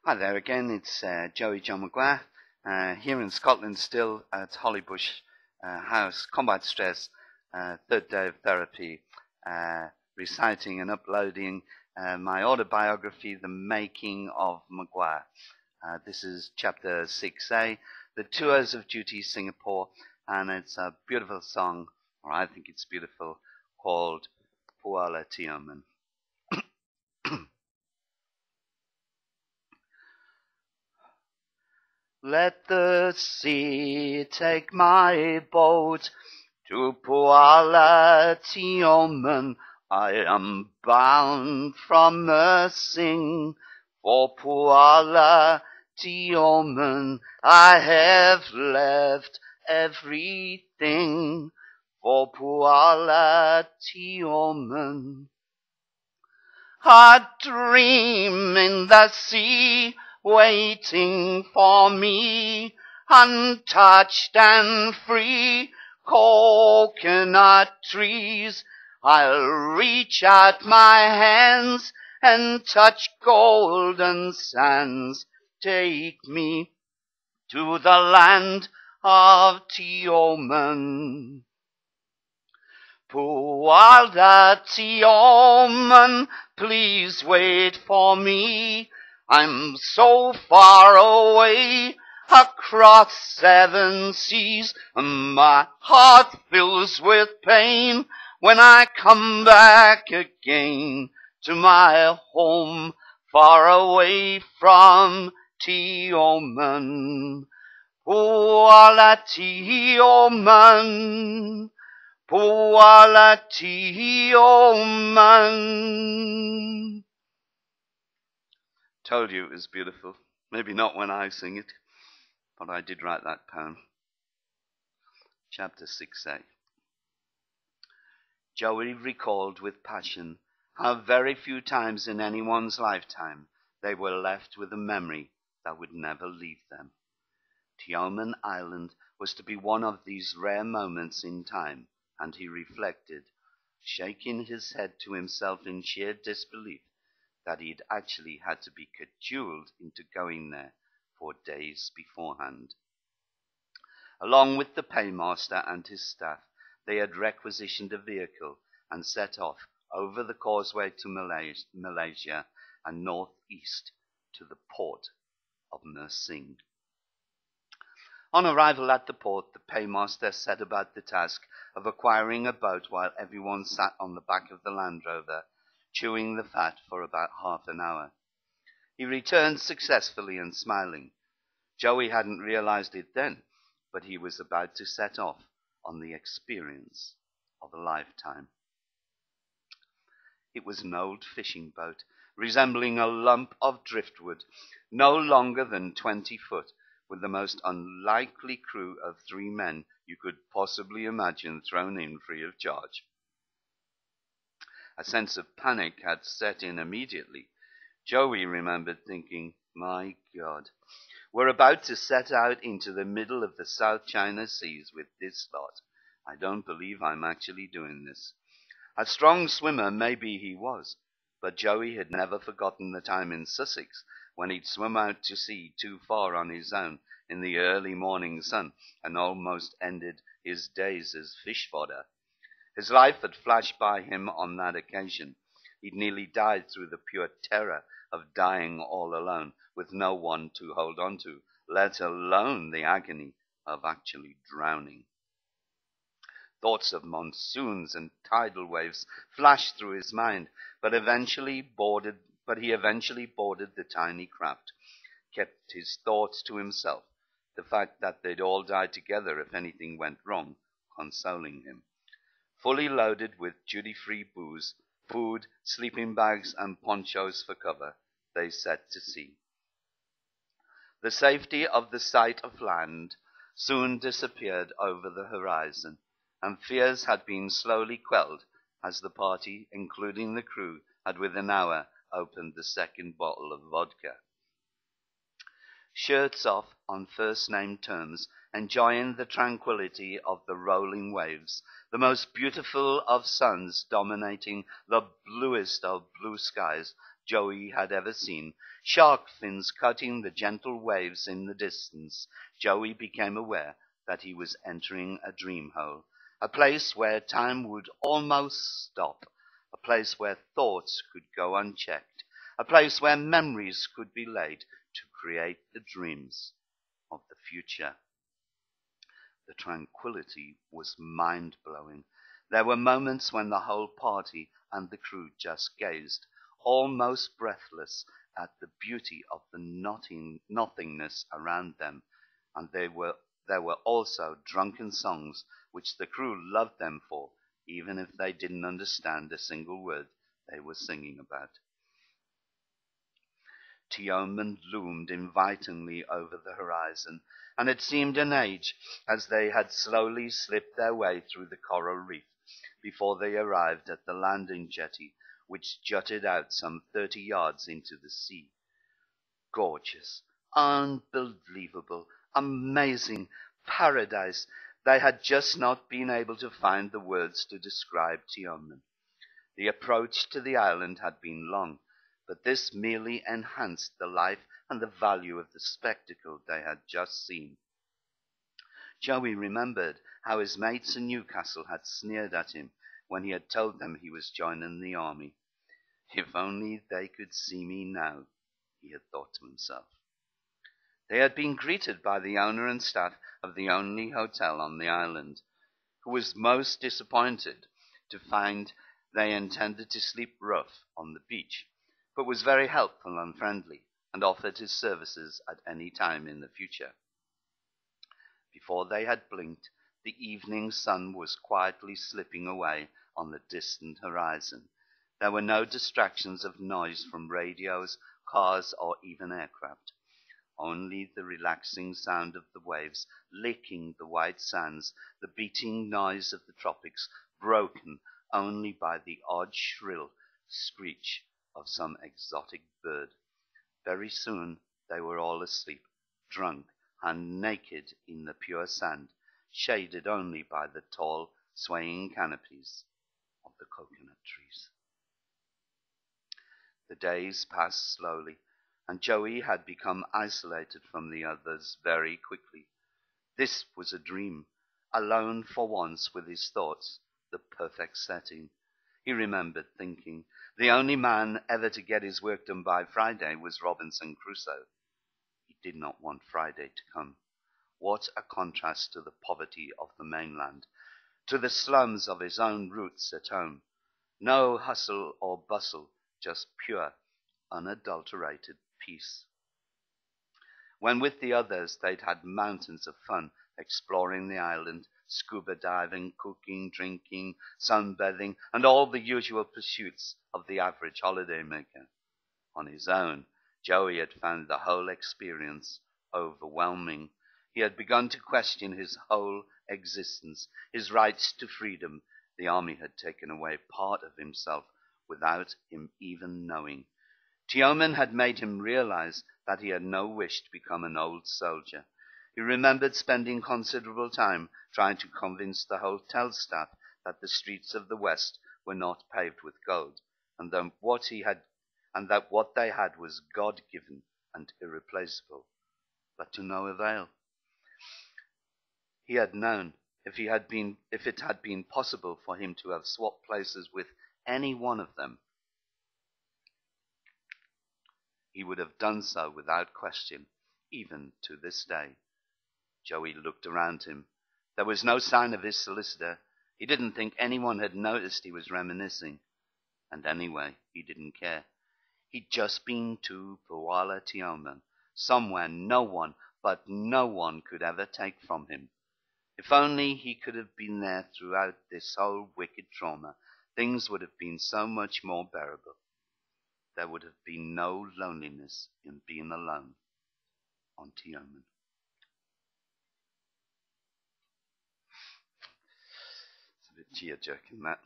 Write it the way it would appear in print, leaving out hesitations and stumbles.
Hi there again, it's Joey John McGuire here in Scotland still at Hollybush House, Combat Stress, third day of therapy, reciting and uploading my autobiography, The Making of McGuire. This is chapter 6A, The Tours of Duty Singapore, and it's a beautiful song, or I think it's beautiful, called Puala Tioman. Let the sea take my boat to Puala Tioman. I am bound from Mersing for Puala Tioman. I have left everything for Puala Tioman. A dream in the sea waiting for me, untouched and free, coconut trees. I'll reach out my hands and touch golden sands. Take me to the land of Tioman. Puala Tioman, please wait for me. I'm so far away across 7 seas, and my heart fills with pain when I come back again to my home far away from Tioman. Puala Tioman, Puala Tioman. Told you it was beautiful. Maybe not when I sing it, but I did write that poem. Chapter 6A. Joey recalled with passion how very few times in anyone's lifetime they were left with a memory that would never leave them. Tioman Island was to be one of these rare moments in time, and he reflected, shaking his head to himself in sheer disbelief, that he'd actually had to be cajoled into going there for days beforehand. Along with the paymaster and his staff, they had requisitioned a vehicle and set off over the causeway to Malaysia and northeast to the port of Mersing. On arrival at the port, the paymaster set about the task of acquiring a boat while everyone sat on the back of the Land Rover, chewing the fat for about half an hour. He returned successfully and smiling. Joey hadn't realized it then, but he was about to set off on the experience of a lifetime. It was an old fishing boat, resembling a lump of driftwood, no longer than 20 foot, with the most unlikely crew of 3 men you could possibly imagine thrown in free of charge. A sense of panic had set in immediately. Joey remembered thinking, my God, we're about to set out into the middle of the South China Seas with this lot. I don't believe I'm actually doing this. A strong swimmer maybe he was, but Joey had never forgotten the time in Sussex when he'd swum out to sea too far on his own in the early morning sun and almost ended his days as fish fodder. His life had flashed by him on that occasion. He'd nearly died through the pure terror of dying all alone, with no one to hold on to, let alone the agony of actually drowning. Thoughts of monsoons and tidal waves flashed through his mind, but he eventually boarded the tiny craft, kept his thoughts to himself, the fact that they'd all die together if anything went wrong, consoling him. Fully loaded with duty-free booze, food, sleeping bags, and ponchos for cover, they set to sea. The safety of the sight of land soon disappeared over the horizon, and fears had been slowly quelled as the party, including the crew, had within an hour opened the second bottle of vodka. shirts off on first-name terms, enjoying the tranquility of the rolling waves, the most beautiful of suns dominating the bluest of blue skies Joey had ever seen, shark fins cutting the gentle waves in the distance. Joey became aware that he was entering a dream hole, a place where time would almost stop, a place where thoughts could go unchecked, a place where memories could be laid to create the dreams of the future. The tranquility was mind-blowing. There were moments when the whole party and the crew just gazed, almost breathless, at the beauty of the nothingness around them, and there were also drunken songs which the crew loved them for, even if they didn't understand a single word they were singing about. Tioman loomed invitingly over the horizon, and it seemed an age as they had slowly slipped their way through the coral reef before they arrived at the landing jetty, which jutted out some 30 yards into the sea. Gorgeous, unbelievable, amazing, paradise. They had just not been able to find the words to describe Tioman. The approach to the island had been long, but this merely enhanced the life and the value of the spectacle they had just seen. Joey remembered how his mates in Newcastle had sneered at him when he had told them he was joining the army. If only they could see me now, he had thought to himself. They had been greeted by the owner and staff of the only hotel on the island, who was most disappointed to find they intended to sleep rough on the beach, but was very helpful and friendly, and offered his services at any time in the future. Before they had blinked, the evening sun was quietly slipping away on the distant horizon. There were no distractions of noise from radios, cars, or even aircraft. Only the relaxing sound of the waves licking the white sands, the beating noise of the tropics, broken only by the odd shrill screech of some exotic bird. Very soon they were all asleep, drunk and naked in the pure sand, shaded only by the tall, swaying canopies of the coconut trees. The days passed slowly, and Joey had become isolated from the others very quickly. This was a dream, alone for once with his thoughts, the perfect setting. He remembered thinking, the only man ever to get his work done by Friday was Robinson Crusoe. He did not want Friday to come. What a contrast to the poverty of the mainland, to the slums of his own roots at home. No hustle or bustle, just pure, unadulterated peace. When with the others, they'd had mountains of fun exploring the island, scuba diving, cooking, drinking, sunbathing, and all the usual pursuits of the average holidaymaker. On his own, Joey had found the whole experience overwhelming. He had begun to question his whole existence, his rights to freedom. The army had taken away part of himself without him even knowing. Tioman had made him realize that he had no wish to become an old soldier. He remembered spending considerable time trying to convince the hotel staff that the streets of the West were not paved with gold, and that what they had was God-given and irreplaceable, but to no avail. He had known if it had been possible for him to have swapped places with any one of them, he would have done so without question, even to this day. Joey looked around him. There was no sign of his solicitor. He didn't think anyone had noticed he was reminiscing. And anyway, he didn't care. He'd just been to Puala Tioman, somewhere no one could ever take from him. If only he could have been there throughout this whole wicked trauma, things would have been so much more bearable. There would have been no loneliness in being alone on Tioman. It's a bit tear-jerking, that.